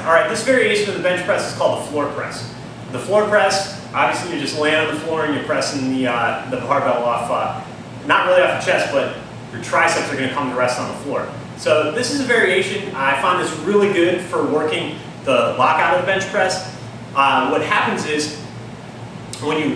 All right, this variation of the bench press is called the floor press. The floor press, obviously you're just laying on the floor and you're pressing the barbell off, not really off the chest, but your triceps are going to come to rest on the floor. So this is a variation. I find this really good for working the lockout of the bench press. What happens is when you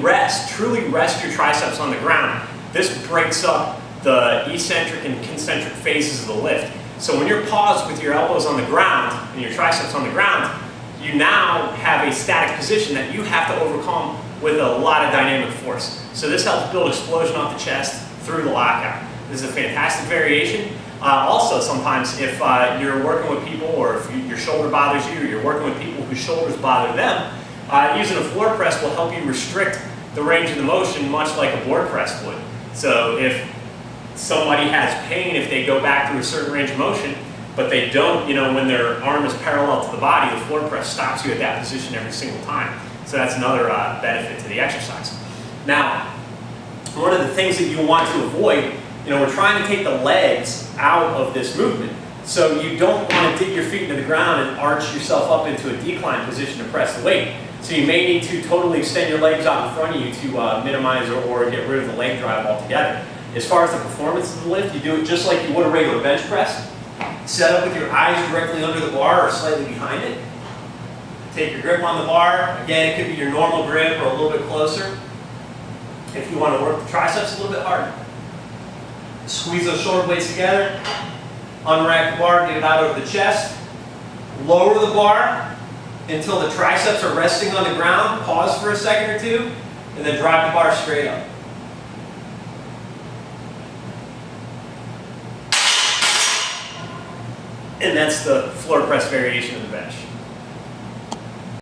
truly rest your triceps on the ground, this breaks up the eccentric and concentric phases of the lift. So when you're paused with your elbows on the ground and your triceps on the ground, you now have a static position that you have to overcome with a lot of dynamic force. So this helps build explosion off the chest through the lockout. This is a fantastic variation. Also, sometimes if you're working with people, or if your shoulder bothers you, or you're working with people whose shoulders bother them, using a floor press will help you restrict the range of the motion, much like a board press would. So if somebody has pain if they go back to a certain range of motion, but they don't, when their arm is parallel to the body, the floor press stops you at that position every single time. So that's another benefit to the exercise. Now, one of the things that you want to avoid, we're trying to take the legs out of this movement. So you don't want to dig your feet into the ground and arch yourself up into a decline position to press the weight. So you may need to totally extend your legs out in front of you to minimize or get rid of the leg drive altogether. As far as the performance of the lift, you do it just like you would a regular bench press. Set up with your eyes directly under the bar or slightly behind it. Take your grip on the bar. Again, it could be your normal grip or a little bit closer. If you want to work the triceps a little bit harder. Squeeze those shoulder blades together. Unrack the bar, get it out over the chest. Lower the bar until the triceps are resting on the ground. Pause for a second or two, and then drop the bar straight up. And that's the floor press variation of the bench.